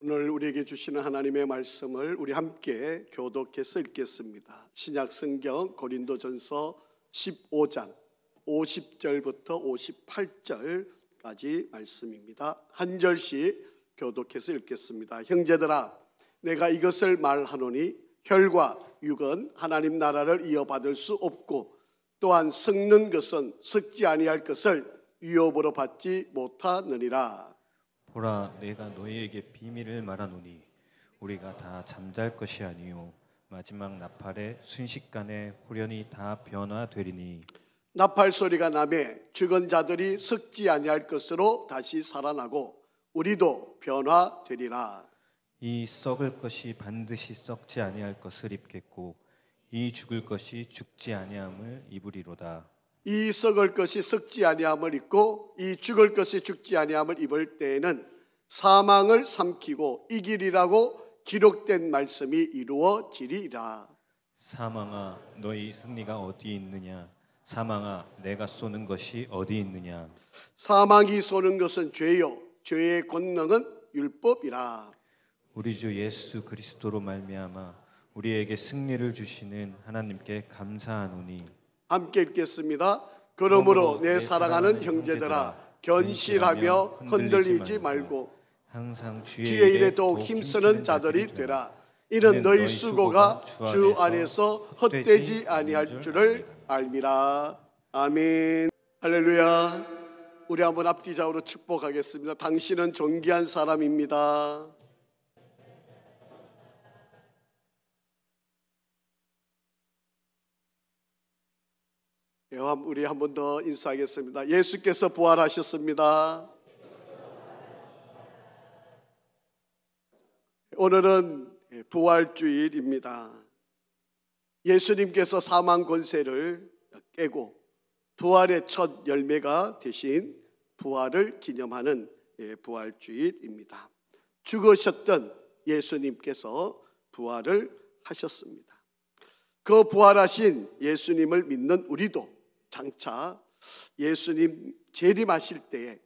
오늘 우리에게 주시는 하나님의 말씀을 우리 함께 교독해서 읽겠습니다. 신약 성경 고린도전서 15장 50절부터 58절까지 말씀입니다. 한 절씩 교독해서 읽겠습니다. 형제들아, 내가 이것을 말하노니 혈과 육은 하나님 나라를 이어받을 수 없고, 또한 썩는 것은 썩지 아니할 것을 위협으로 받지 못하느니라. 보라, 내가 너희에게 비밀을 말하노니 우리가 다 잠잘 것이 아니요 마지막 나팔에 순식간에 후련히 다 변화되리니, 나팔 소리가 나매 죽은 자들이 썩지 아니할 것으로 다시 살아나고 우리도 변화되리라. 이 썩을 것이 반드시 썩지 아니할 것을 입겠고 이 죽을 것이 죽지 아니함을 입으리로다. 이 썩을 것이 썩지 아니함을 입고 이 죽을 것이 죽지 아니함을 입을 때에는 사망을 삼키고 이기리라고 기록된 말씀이 이루어지리라. 사망아, 너희 승리가 어디 있느냐? 사망아, 내가 쏘는 것이 어디 있느냐? 사망이 쏘는 것은 죄요, 죄의 권능은 율법이라. 우리 주 예수 그리스도로 말미암아 우리에게 승리를 주시는 하나님께 감사하노니. 함께 읽겠습니다. 그러므로 내 사랑하는 형제들아, 견실하며 흔들리지 말고 항상 주의 일에 더욱 힘쓰는 자들이 되라. 이는 너희 수고가 주 안에서 헛되지 아니할 줄을 알미라. 아멘. 할렐루야. 우리 한번 앞뒤좌우로 축복하겠습니다. 당신은 존귀한 사람입니다. 우리 한 번 더 인사하겠습니다. 예수께서 부활하셨습니다. 오늘은 부활주일입니다. 예수님께서 사망 권세를 깨고 부활의 첫 열매가 되신 부활을 기념하는 부활주일입니다. 죽으셨던 예수님께서 부활을 하셨습니다. 그 부활하신 예수님을 믿는 우리도 장차 예수님 재림하실 때에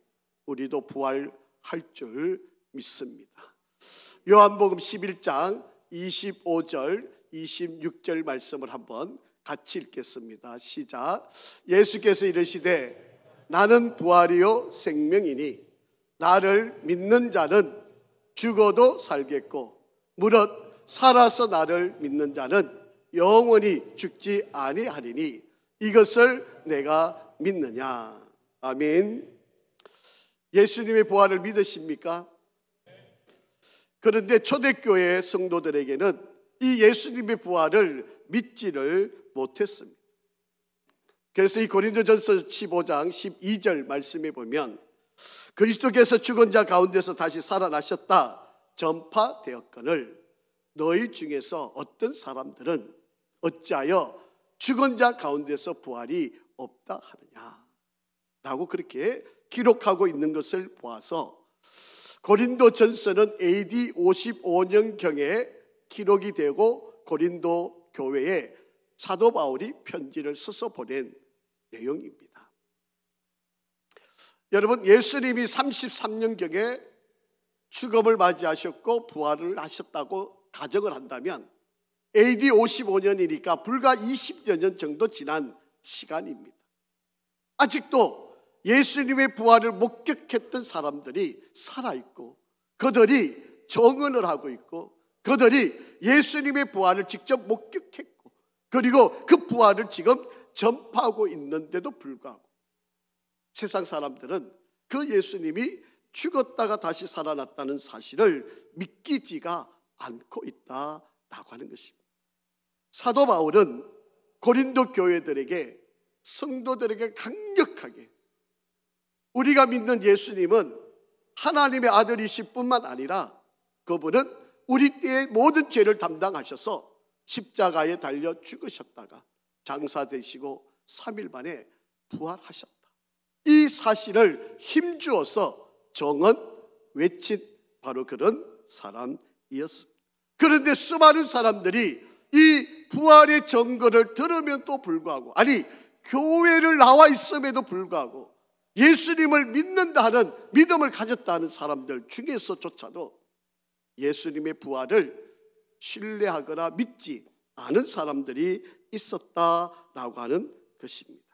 우리도 부활할 줄 믿습니다. 요한복음 11장 25절 26절 말씀을 한번 같이 읽겠습니다. 시작. 예수께서 이르시되 나는 부활이요 생명이니 나를 믿는 자는 죽어도 살겠고 무릇 살아서 나를 믿는 자는 영원히 죽지 아니하리니 이것을 내가 믿느냐. 아멘. 예수님의 부활을 믿으십니까? 그런데 초대교회 성도들에게는 이 예수님의 부활을 믿지를 못했습니다. 그래서 이 고린도전서 15장 12절 말씀에 보면 그리스도께서 죽은 자 가운데서 다시 살아나셨다 전파되었거늘 너희 중에서 어떤 사람들은 어찌하여 죽은 자 가운데서 부활이 없다 하느냐 라고 그렇게 기록하고 있는 것을 보아서 고린도 전서는 AD 55년경에 기록이 되고 고린도 교회에 사도 바울이 편지를 써서 보낸 내용입니다. 여러분, 예수님이 33년경에 죽음을 맞이하셨고 부활을 하셨다고 가정을 한다면 AD 55년이니까 불과 20여 년 정도 지난 시간입니다. 아직도 예수님의 부활을 목격했던 사람들이 살아있고 그들이 정언을 하고 있고 그들이 예수님의 부활을 직접 목격했고 그리고 그 부활을 지금 전파하고 있는데도 불구하고 세상 사람들은 그 예수님이 죽었다가 다시 살아났다는 사실을 믿기지가 않고 있다라고 하는 것입니다. 사도 바울은 고린도 교회들에게 성도들에게 강력하게 우리가 믿는 예수님은 하나님의 아들이실 뿐만 아니라 그분은 우리 때의 모든 죄를 담당하셔서 십자가에 달려 죽으셨다가 장사되시고 3일 만에 부활하셨다. 이 사실을 힘주어서 정언 외친 바로 그런 사람이었습니다. 그런데 수많은 사람들이 이 부활의 증거를 들으면도 불구하고 아니 교회를 나와 있음에도 불구하고 예수님을 믿는다 하는 믿음을 가졌다 하는 사람들 중에서조차도 예수님의 부활을 신뢰하거나 믿지 않은 사람들이 있었다라고 하는 것입니다.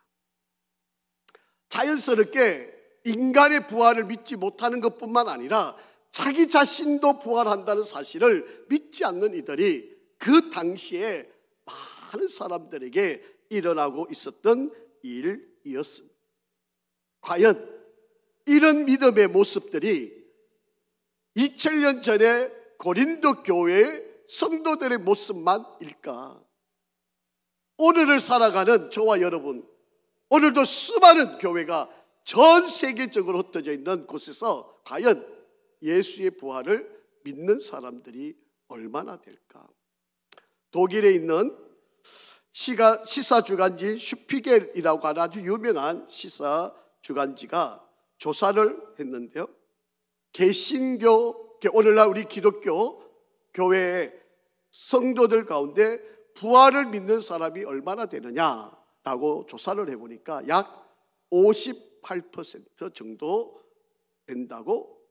자연스럽게 인간의 부활을 믿지 못하는 것뿐만 아니라 자기 자신도 부활한다는 사실을 믿지 않는 이들이 그 당시에 많은 사람들에게 일어나고 있었던 일이었습니다. 과연 이런 믿음의 모습들이 2000년 전에 고린도 교회의 성도들의 모습만일까? 오늘을 살아가는 저와 여러분, 오늘도 수많은 교회가 전 세계적으로 흩어져 있는 곳에서 과연 예수의 부활을 믿는 사람들이 얼마나 될까? 독일에 있는 시사주간지 슈피겔이라고 하는 아주 유명한 시사주간지가 조사를 했는데요, 개신교, 오늘날 우리 기독교 교회의 성도들 가운데 부활을 믿는 사람이 얼마나 되느냐라고 조사를 해보니까 약 58% 정도 된다고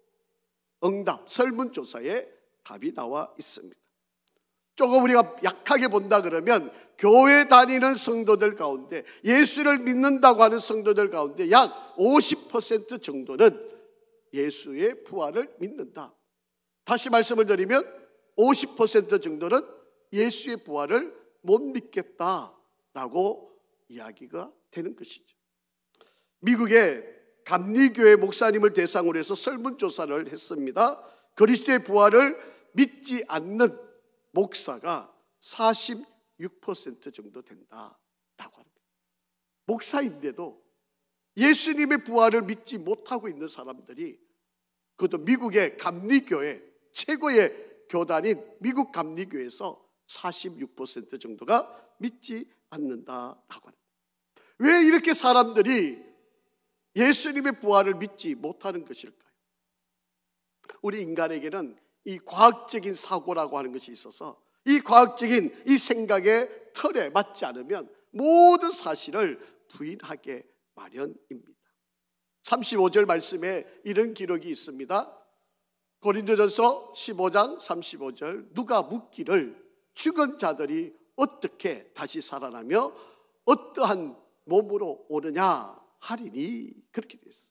설문조사에 답이 나와 있습니다. 조금 우리가 약하게 본다 그러면 교회 다니는 성도들 가운데, 예수를 믿는다고 하는 성도들 가운데 약 50% 정도는 예수의 부활을 믿는다. 다시 말씀을 드리면 50% 정도는 예수의 부활을 못 믿겠다라고 이야기가 되는 것이죠. 미국의 감리교회 목사님을 대상으로 해서 설문조사를 했습니다. 그리스도의 부활을 믿지 않는 목사가 46% 정도 된다라고 합니다. 목사인데도 예수님의 부활을 믿지 못하고 있는 사람들이, 그것도 미국의 감리교회 최고의 교단인 미국 감리교회에서 46% 정도가 믿지 않는다라고 합니다. 왜 이렇게 사람들이 예수님의 부활을 믿지 못하는 것일까요? 우리 인간에게는 이 과학적인 사고라고 하는 것이 있어서 이 과학적인 이 생각의 틀에 맞지 않으면 모든 사실을 부인하게 마련입니다. 35절 말씀에 이런 기록이 있습니다. 고린도전서 15장 35절, 누가 묻기를 죽은 자들이 어떻게 다시 살아나며 어떠한 몸으로 오느냐 하리니, 그렇게 되어 있어요.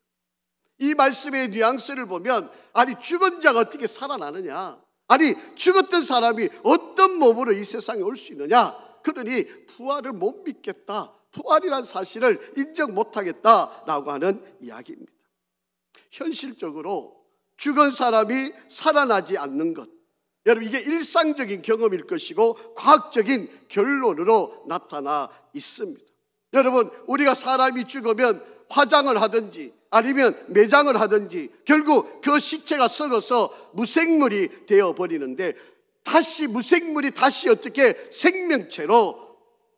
이 말씀의 뉘앙스를 보면, 아니 죽은 자가 어떻게 살아나느냐, 아니 죽었던 사람이 어떤 몸으로 이 세상에 올 수 있느냐, 그러니 부활을 못 믿겠다, 부활이란 사실을 인정 못하겠다라고 하는 이야기입니다. 현실적으로 죽은 사람이 살아나지 않는 것, 여러분 이게 일상적인 경험일 것이고 과학적인 결론으로 나타나 있습니다. 여러분, 우리가 사람이 죽으면 화장을 하든지 아니면 매장을 하든지 결국 그 시체가 썩어서 무생물이 되어버리는데, 다시 무생물이 다시 어떻게 생명체로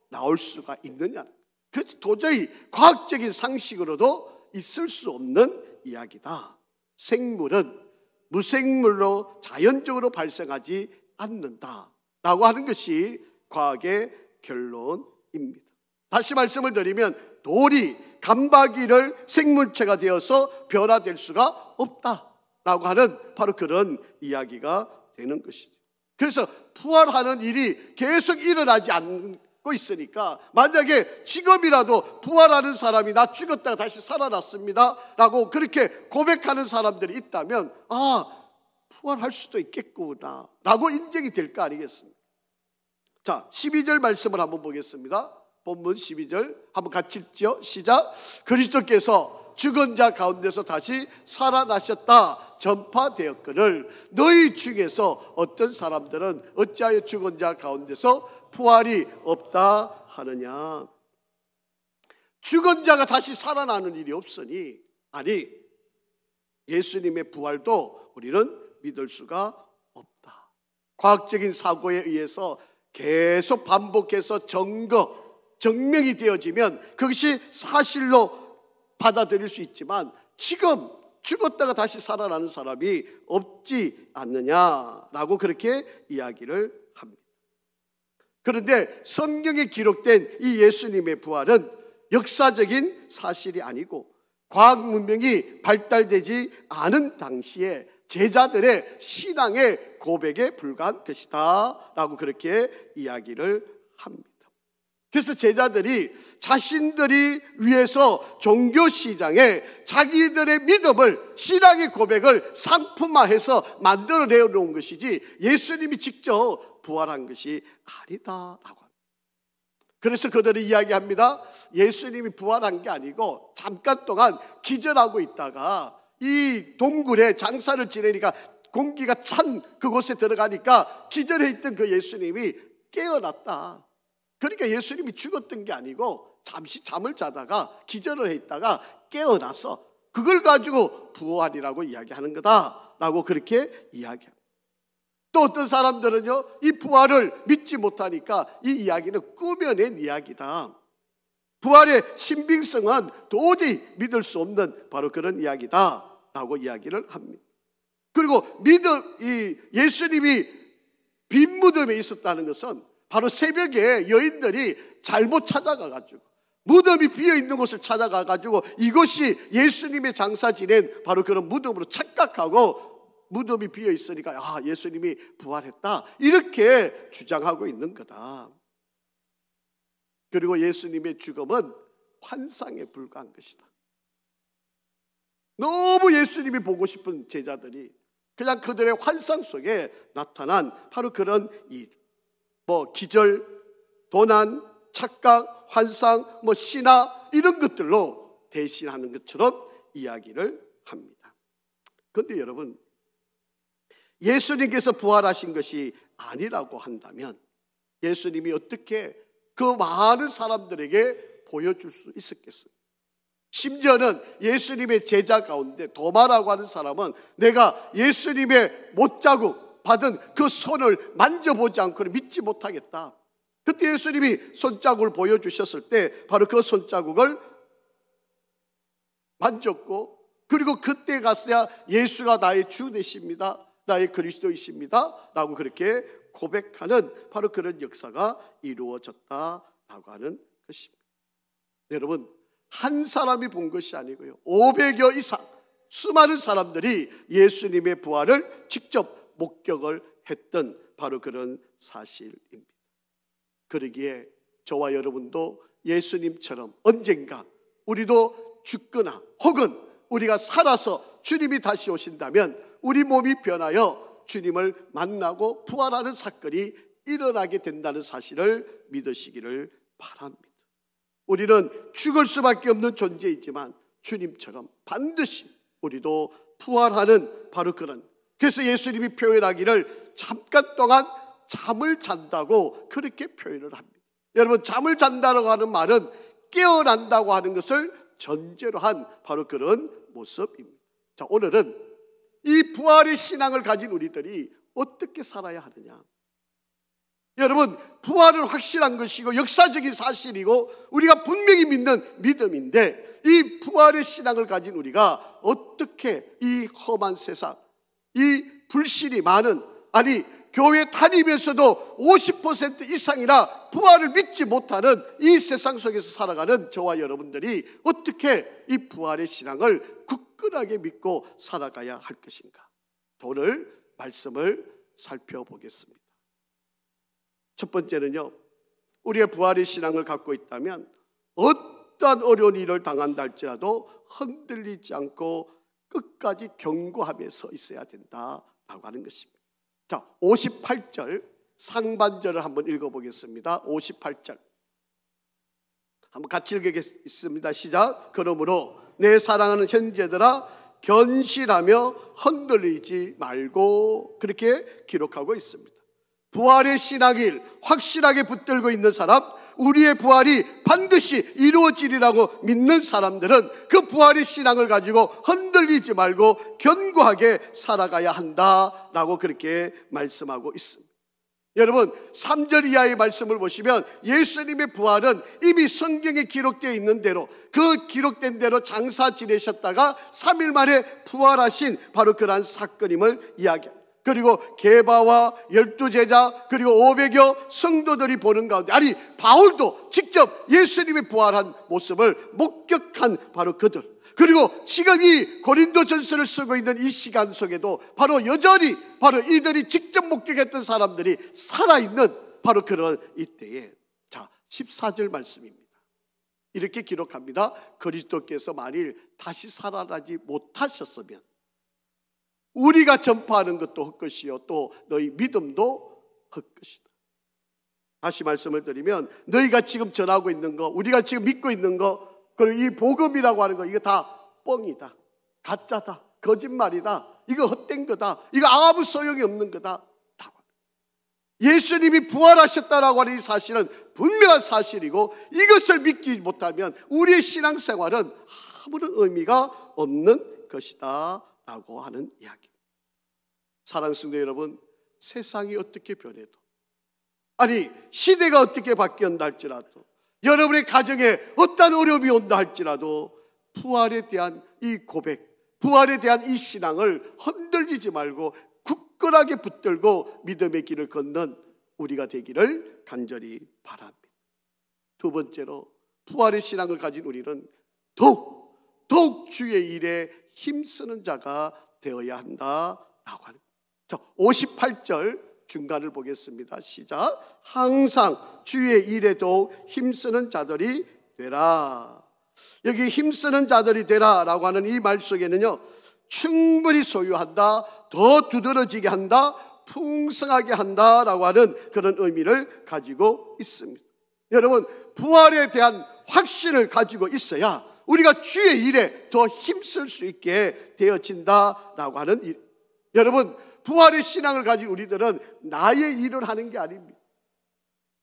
나올 수가 있느냐, 그것이 도저히 과학적인 상식으로도 있을 수 없는 이야기다. 생물은 무생물로 자연적으로 발생하지 않는다라고 하는 것이 과학의 결론입니다. 다시 말씀을 드리면 돌이 감박이를 생물체가 되어서 변화될 수가 없다라고 하는 바로 그런 이야기가 되는 것이죠. 그래서 부활하는 일이 계속 일어나지 않고 있으니까, 만약에 지금이라도 부활하는 사람이 나 죽었다가 다시 살아났습니다 라고 그렇게 고백하는 사람들이 있다면, 아, 부활할 수도 있겠구나 라고 인정이 될 거 아니겠습니까? 자, 12절 말씀을 한번 보겠습니다. 본문 12절 한번 같이 읽죠. 시작. 그리스도께서 죽은 자 가운데서 다시 살아나셨다 전파되었거늘 너희 중에서 어떤 사람들은 어찌하여 죽은 자 가운데서 부활이 없다 하느냐. 죽은 자가 다시 살아나는 일이 없으니, 아니 예수님의 부활도 우리는 믿을 수가 없다. 과학적인 사고에 의해서 계속 반복해서 증명이 되어지면 그것이 사실로 받아들일 수 있지만, 지금 죽었다가 다시 살아나는 사람이 없지 않느냐라고 그렇게 이야기를 합니다. 그런데 성경에 기록된 이 예수님의 부활은 역사적인 사실이 아니고 과학 문명이 발달되지 않은 당시에 제자들의 신앙의 고백에 불과한 것이다 라고 그렇게 이야기를 합니다. 그래서 제자들이 자신들이 위해서 종교시장에 자기들의 믿음을, 신앙의 고백을 상품화해서 만들어내 놓은 것이지 예수님이 직접 부활한 것이 아니다라고 합니다. 그래서 그들이 이야기합니다. 예수님이 부활한 게 아니고 잠깐 동안 기절하고 있다가 이 동굴에 장사를 지내니까 공기가 찬 그곳에 들어가니까 기절해 있던 그 예수님이 깨어났다. 그러니까 예수님이 죽었던 게 아니고 잠시 잠을 자다가 기절을 해 있다가 깨어나서 그걸 가지고 부활이라고 이야기하는 거다라고 그렇게 이야기합니다. 또 어떤 사람들은요, 이 부활을 믿지 못하니까 이 이야기는 꾸며낸 이야기다. 부활의 신빙성은 도저히 믿을 수 없는 바로 그런 이야기다라고 이야기를 합니다. 그리고 예수님이 빈 무덤에 있었다는 것은 바로 새벽에 여인들이 잘못 찾아가가지고 무덤이 비어있는 곳을 찾아가가지고 이것이 예수님의 장사 지낸 바로 그런 무덤으로 착각하고 무덤이 비어있으니까 예수님이 부활했다 이렇게 주장하고 있는 거다. 그리고 예수님의 죽음은 환상에 불과한 것이다. 너무 예수님이 보고 싶은 제자들이 그냥 그들의 환상 속에 나타난 바로 그런 일, 기절, 도난, 착각, 환상, 신화 이런 것들로 대신하는 것처럼 이야기를 합니다. 그런데 여러분, 예수님께서 부활하신 것이 아니라고 한다면 예수님이 어떻게 그 많은 사람들에게 보여줄 수 있었겠어요? 심지어는 예수님의 제자 가운데 도마라고 하는 사람은 내가 예수님의 못자국 받은 그 손을 만져보지 않고는 믿지 못하겠다. 그때 예수님이 손자국을 보여주셨을 때 바로 그 손자국을 만졌고, 그리고 그때 가서야 예수가 나의 주 되십니다, 나의 그리스도이십니다 라고 그렇게 고백하는 바로 그런 역사가 이루어졌다라고 하는 것입니다. 여러분, 한 사람이 본 것이 아니고요, 500여 이상 수많은 사람들이 예수님의 부활을 직접 목격을 했던 바로 그런 사실입니다. 그러기에 저와 여러분도 예수님처럼 언젠가 우리도 죽거나 혹은 우리가 살아서 주님이 다시 오신다면 우리 몸이 변하여 주님을 만나고 부활하는 사건이 일어나게 된다는 사실을 믿으시기를 바랍니다. 우리는 죽을 수밖에 없는 존재이지만 주님처럼 반드시 우리도 부활하는 바로 그런, 그래서 예수님이 표현하기를 잠깐 동안 잠을 잔다고 그렇게 표현을 합니다. 여러분, 잠을 잔다고 하는 말은 깨어난다고 하는 것을 전제로 한 바로 그런 모습입니다. 자, 오늘은 이 부활의 신앙을 가진 우리들이 어떻게 살아야 하느냐. 여러분, 부활은 확실한 것이고 역사적인 사실이고 우리가 분명히 믿는 믿음인데, 이 부활의 신앙을 가진 우리가 어떻게 이 험한 세상, 이 불신이 많은, 교회 다니면서도 50% 이상이나 부활을 믿지 못하는 이 세상 속에서 살아가는 저와 여러분들이 어떻게 이 부활의 신앙을 굳건하게 믿고 살아가야 할 것인가. 오늘 말씀을 살펴보겠습니다. 첫 번째는요, 우리의 부활의 신앙을 갖고 있다면 어떠한 어려운 일을 당한다 할지라도 흔들리지 않고 끝까지 견고하며 서 있어야 된다라고 하는 것입니다. 자, 58절 상반절을 한번 읽어보겠습니다. 58절 한번 같이 읽겠습니다. 시작. 그러므로 내 사랑하는 형제들아, 견실하며 흔들리지 말고, 그렇게 기록하고 있습니다. 부활의 신앙을 확실하게 붙들고 있는 사람, 우리의 부활이 반드시 이루어지리라고 믿는 사람들은 그 부활의 신앙을 가지고 흔들리지 말고 견고하게 살아가야 한다라고 그렇게 말씀하고 있습니다. 여러분, 3절 이하의 말씀을 보시면 예수님의 부활은 이미 성경에 기록되어 있는 대로, 그 기록된 대로 장사 지내셨다가 3일 만에 부활하신 바로 그러한 사건임을 이야기합니다. 그리고 게바와 12제자 그리고 500여 성도들이 보는 가운데, 바울도 직접 예수님이 부활한 모습을 목격한 바로 그들, 그리고 지금 이 고린도전서를 쓰고 있는 이 시간 속에도 바로 여전히 바로 이들이 직접 목격했던 사람들이 살아있는 바로 그런 이때에, 자 14절 말씀입니다. 이렇게 기록합니다. 그리스도께서 만일 다시 살아나지 못하셨으면 우리가 전파하는 것도 헛것이요 또 너희 믿음도 헛것이다. 다시 말씀을 드리면 너희가 지금 전하고 있는 거, 우리가 지금 믿고 있는 거, 그리고 이 복음이라고 하는 거, 이거 다 뻥이다, 가짜다, 거짓말이다, 이거 헛된 거다, 이거 아무 소용이 없는 거다. 예수님이 부활하셨다라고 하는 이 사실은 분명한 사실이고, 이것을 믿지 못하면 우리의 신앙생활은 아무런 의미가 없는 것이다 라고 하는 이야기. 사랑하는 성도 여러분, 세상이 어떻게 변해도, 아니 시대가 어떻게 바뀌었다 할지라도, 여러분의 가정에 어떤 어려움이 온다 할지라도 부활에 대한 이 고백, 부활에 대한 이 신앙을 흔들리지 말고 굳건하게 붙들고 믿음의 길을 걷는 우리가 되기를 간절히 바랍니다. 두 번째로, 부활의 신앙을 가진 우리는 더욱 주의 일에 힘쓰는 자가 되어야 한다라고 하는 거예요. 58절 중간을 보겠습니다. 시작. 항상 주의 일에 더욱 힘쓰는 자들이 되라. 여기 힘쓰는 자들이 되라라고 하는 이 말 속에는요, 충분히 소유한다, 더 두드러지게 한다, 풍성하게 한다라고 하는 그런 의미를 가지고 있습니다. 여러분, 부활에 대한 확신을 가지고 있어야 우리가 주의 일에 더 힘쓸 수 있게 되어진다라고 하는 일. 여러분, 부활의 신앙을 가진 우리들은 나의 일을 하는 게 아닙니다.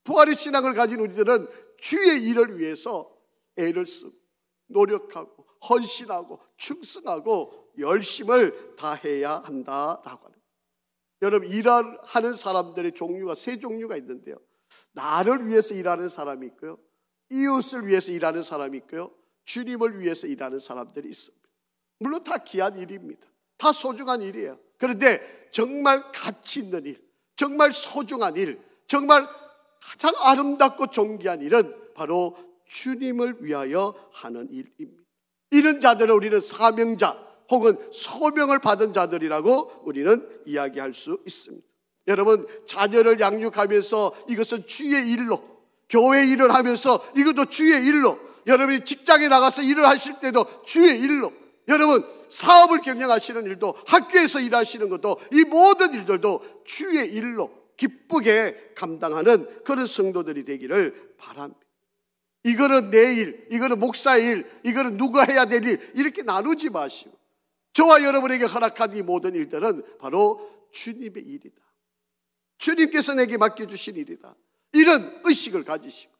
부활의 신앙을 가진 우리들은 주의 일을 위해서 애를 쓰고 노력하고 헌신하고 충성하고 열심을 다해야 한다라고 하는 거예요. 여러분, 일하는 사람들의 종류가 세 종류가 있는데요, 나를 위해서 일하는 사람이 있고요, 이웃을 위해서 일하는 사람이 있고요, 주님을 위해서 일하는 사람들이 있습니다. 물론 다 귀한 일입니다. 다 소중한 일이에요. 그런데 정말 가치 있는 일, 정말 소중한 일, 정말 가장 아름답고 존귀한 일은 바로 주님을 위하여 하는 일입니다. 이런 자들을 우리는 사명자 혹은 소명을 받은 자들이라고 우리는 이야기할 수 있습니다. 여러분, 자녀를 양육하면서 이것은 주의 일로, 교회 일을 하면서 이것도 주의 일로, 여러분이 직장에 나가서 일을 하실 때도 주의 일로, 여러분 사업을 경영하시는 일도, 학교에서 일하시는 것도, 이 모든 일들도 주의 일로 기쁘게 감당하는 그런 성도들이 되기를 바랍니다. 이거는 내 일, 이거는 목사의 일, 이거는 누가 해야 될 일, 이렇게 나누지 마시고 저와 여러분에게 허락한 이 모든 일들은 바로 주님의 일이다, 주님께서 내게 맡겨주신 일이다, 이런 의식을 가지시고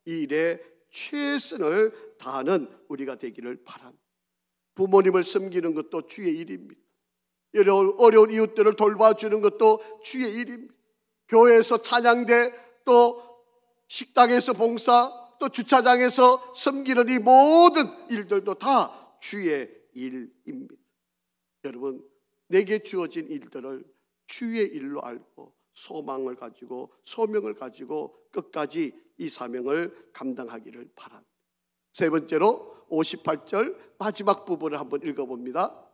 이 일에 최선을 다하는 우리가 되기를 바랍니다. 부모님을 섬기는 것도 주의 일입니다. 어려운 이웃들을 돌봐주는 것도 주의 일입니다. 교회에서 찬양대, 또 식당에서 봉사, 또 주차장에서 섬기는 이 모든 일들도 다 주의 일입니다. 여러분, 내게 주어진 일들을 주의 일로 알고 소망을 가지고 소명을 가지고 끝까지 이 사명을 감당하기를 바랍니다. 세 번째로 58절 마지막 부분을 한번 읽어봅니다.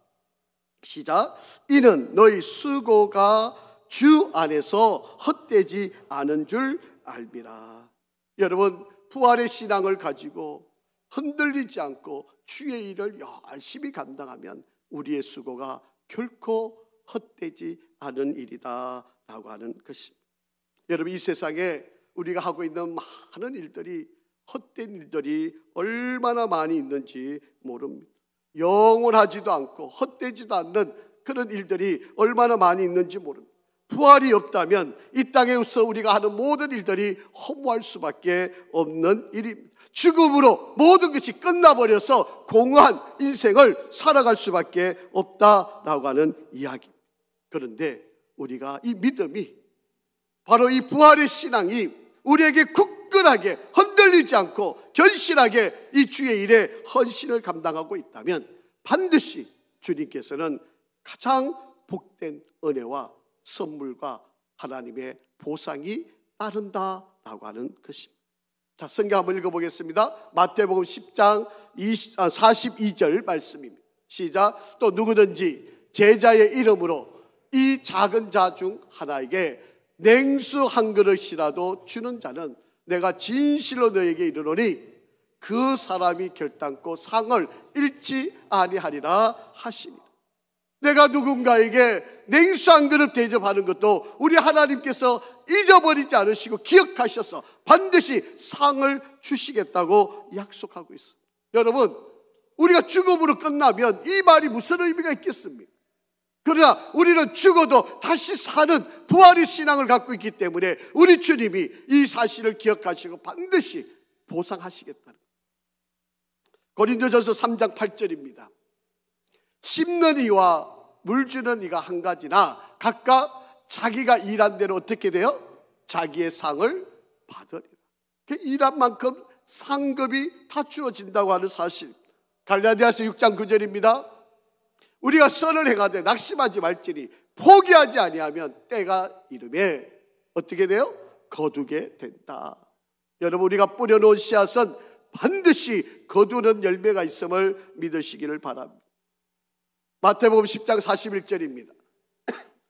시작. 이는 너희 수고가 주 안에서 헛되지 않은 줄 알미라. 여러분, 부활의 신앙을 가지고 흔들리지 않고 주의 일을 열심히 감당하면 우리의 수고가 결코 헛되지 않은 일이다 라고 하는 것입니다. 여러분, 이 세상에 우리가 하고 있는 많은 일들이, 헛된 일들이 얼마나 많이 있는지 모릅니다. 영원하지도 않고 헛되지도 않는 그런 일들이 얼마나 많이 있는지 모릅니다. 부활이 없다면 이 땅에서 우리가 하는 모든 일들이 허무할 수밖에 없는 일입니다. 죽음으로 모든 것이 끝나버려서 공허한 인생을 살아갈 수밖에 없다라고 하는 이야기. 그런데 우리가 이 믿음이, 바로 이 부활의 신앙이 우리에게 굳건하게 흔들리지 않고 견실하게 이 주의 일에 헌신을 감당하고 있다면 반드시 주님께서는 가장 복된 은혜와 선물과 하나님의 보상이 따른다라고 하는 것입니다. 자, 성경 한번 읽어보겠습니다. 마태복음 10장 42절 말씀입니다. 시작. 또 누구든지 제자의 이름으로 이 작은 자 중 하나에게 냉수 한 그릇이라도 주는 자는 내가 진실로 너에게 이르노니 그 사람이 결단코 상을 잃지 아니하리라 하시니. 내가 누군가에게 냉수 한 그릇 대접하는 것도 우리 하나님께서 잊어버리지 않으시고 기억하셔서 반드시 상을 주시겠다고 약속하고 있습니다. 여러분, 우리가 죽음으로 끝나면 이 말이 무슨 의미가 있겠습니까? 그러나 우리는 죽어도 다시 사는 부활의 신앙을 갖고 있기 때문에 우리 주님이 이 사실을 기억하시고 반드시 보상하시겠다는 거예요. 고린도전서 3장 8절입니다. 심는 이와 물 주는 이가 한 가지나 각각 자기가 일한 대로 어떻게 돼요? 자기의 상을 받으리라. 일한 만큼 상급이 다 주어진다고 하는 사실. 갈라디아서 6장 9절입니다. 우리가 선을 행하되 낙심하지 말지니 포기하지 아니하면 때가 이르매 어떻게 돼요? 거두게 된다. 여러분, 우리가 뿌려놓은 씨앗은 반드시 거두는 열매가 있음을 믿으시기를 바랍니다. 마태복음 10장 41절입니다.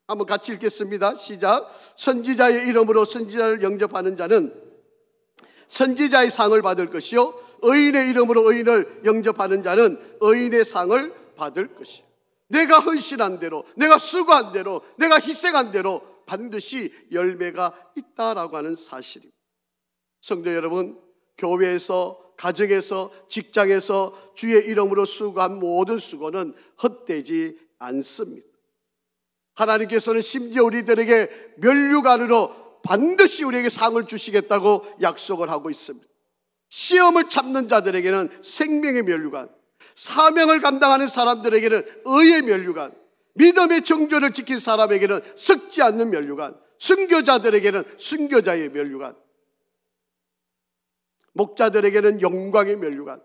한번 같이 읽겠습니다. 시작. 선지자의 이름으로 선지자를 영접하는 자는 선지자의 상을 받을 것이요 의인의 이름으로 의인을 영접하는 자는 의인의 상을 받을 것이요. 내가 헌신한 대로, 내가 수고한 대로, 내가 희생한 대로 반드시 열매가 있다라고 하는 사실입니다. 성도 여러분, 교회에서, 가정에서, 직장에서 주의 이름으로 수고한 모든 수고는 헛되지 않습니다. 하나님께서는 심지어 우리들에게 면류관으로 반드시 우리에게 상을 주시겠다고 약속을 하고 있습니다. 시험을 참는 자들에게는 생명의 면류관, 사명을 감당하는 사람들에게는 의의 면류관, 믿음의 정조를 지킨 사람에게는 썩지 않는 면류관, 순교자들에게는 순교자의 면류관, 목자들에게는 영광의 면류관,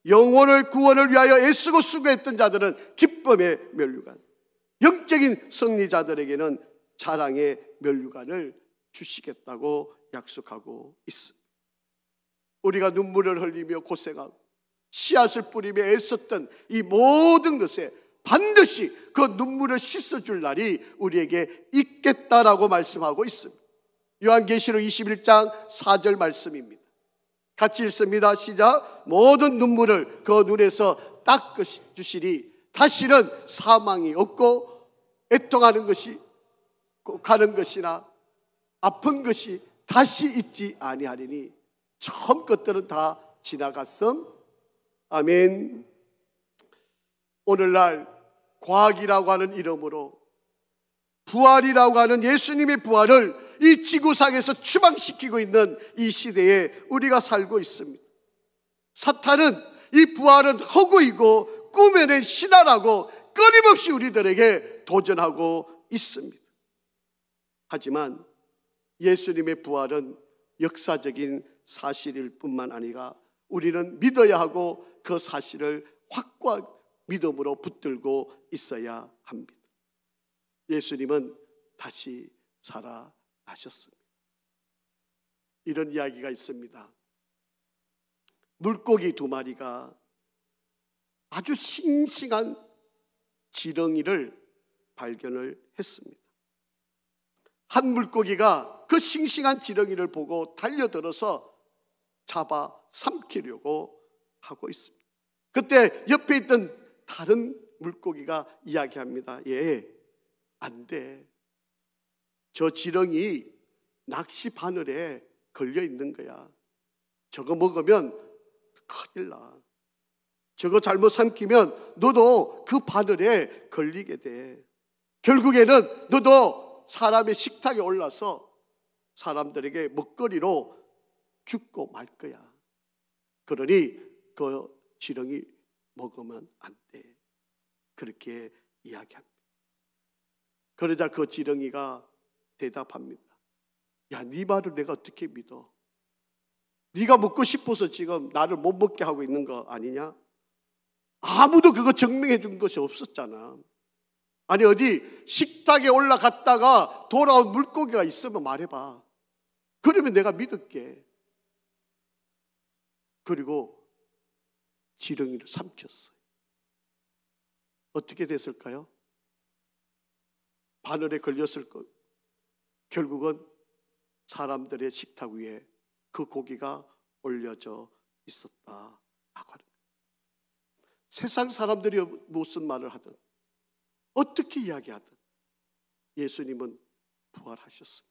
영혼을 구원을 위하여 애쓰고 수고했던 자들은 기쁨의 면류관, 영적인 승리자들에게는 자랑의 면류관을 주시겠다고 약속하고 있습니다. 우리가 눈물을 흘리며 고생하고 씨앗을 뿌리며 애썼던 이 모든 것에 반드시 그 눈물을 씻어줄 날이 우리에게 있겠다라고 말씀하고 있습니다. 요한계시록 21장 4절 말씀입니다. 같이 읽습니다. 시작. 모든 눈물을 그 눈에서 닦아주시니 다시는 사망이 없고 애통하는 것이 가는 것이나 아픈 것이 다시 있지 아니하리니 처음 것들은 다 지나갔음. 아멘. 오늘날 과학이라고 하는 이름으로 부활이라고 하는 예수님의 부활을 이 지구상에서 추방시키고 있는 이 시대에 우리가 살고 있습니다. 사탄은 이 부활은 허구이고 꾸며낸 신화라고 끊임없이 우리들에게 도전하고 있습니다. 하지만 예수님의 부활은 역사적인 사실일 뿐만 아니라 우리는 믿어야 하고 그 사실을 확고한 믿음으로 붙들고 있어야 합니다. 예수님은 다시 살아나셨습니다. 이런 이야기가 있습니다. 물고기 2마리가 아주 싱싱한 지렁이를 발견을 했습니다. 한 물고기가 그 싱싱한 지렁이를 보고 달려들어서 잡아 삼키려고 하고 있습니다. 그때 옆에 있던 다른 물고기가 이야기합니다. 예, 안 돼. 저 지렁이 낚시 바늘에 걸려 있는 거야. 저거 먹으면 큰일 나. 저거 잘못 삼키면 너도 그 바늘에 걸리게 돼. 결국에는 너도 사람의 식탁에 올라서 사람들에게 먹거리로 죽고 말 거야. 그러니 그 지렁이 먹으면 안 돼. 그렇게 이야기합니다. 그러자 그 지렁이가 대답합니다. 야, 네 말을 내가 어떻게 믿어? 네가 먹고 싶어서 지금 나를 못 먹게 하고 있는 거 아니냐? 아무도 그거 증명해 준 것이 없었잖아. 아니 어디 식탁에 올라갔다가 돌아온 물고기가 있으면 말해봐. 그러면 내가 믿을게. 그리고 지렁이를 삼켰어요. 어떻게 됐을까요? 바늘에 걸렸을 것. 결국은 사람들의 식탁 위에 그 고기가 올려져 있었다라고 하는 거예요. 세상 사람들이 무슨 말을 하든 어떻게 이야기하든 예수님은 부활하셨습니다.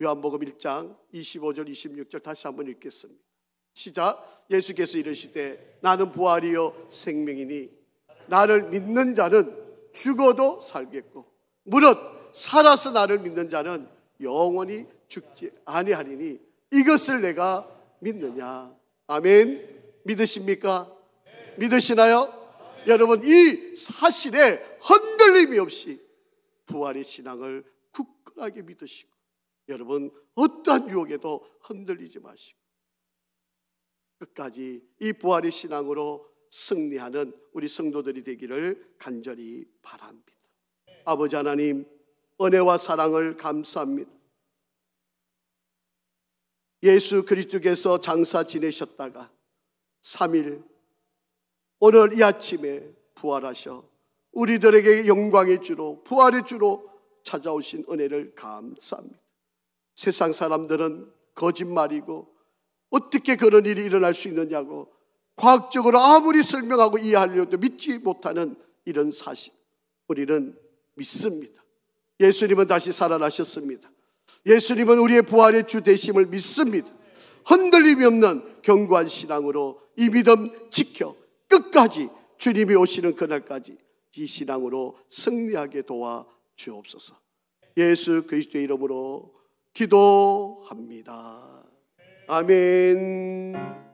요한복음 1장 25절 26절 다시 한번 읽겠습니다. 시작. 예수께서 이르시되 나는 부활이요 생명이니 나를 믿는 자는 죽어도 살겠고 무릇 살아서 나를 믿는 자는 영원히 죽지 아니하리니 이것을 내가 믿느냐. 아멘. 믿으십니까? 믿으시나요? 여러분, 이 사실에 흔들림이 없이 부활의 신앙을 굳건하게 믿으시고 여러분 어떠한 유혹에도 흔들리지 마시고 끝까지 이 부활의 신앙으로 승리하는 우리 성도들이 되기를 간절히 바랍니다. 아버지 하나님, 은혜와 사랑을 감사합니다. 예수 그리스도께서 장사 지내셨다가 3일 오늘 이 아침에 부활하셔 우리들에게 영광의 주로 부활의 주로 찾아오신 은혜를 감사합니다. 세상 사람들은 거짓말이고 어떻게 그런 일이 일어날 수 있느냐고 과학적으로 아무리 설명하고 이해하려도 믿지 못하는 이런 사실 우리는 믿습니다. 예수님은 다시 살아나셨습니다. 예수님은 우리의 부활의 주 되심을 믿습니다. 흔들림이 없는 견고한 신앙으로 이 믿음 지켜 끝까지 주님이 오시는 그날까지 이 신앙으로 승리하게 도와 주옵소서. 예수 그리스도의 이름으로 기도합니다. 아멘.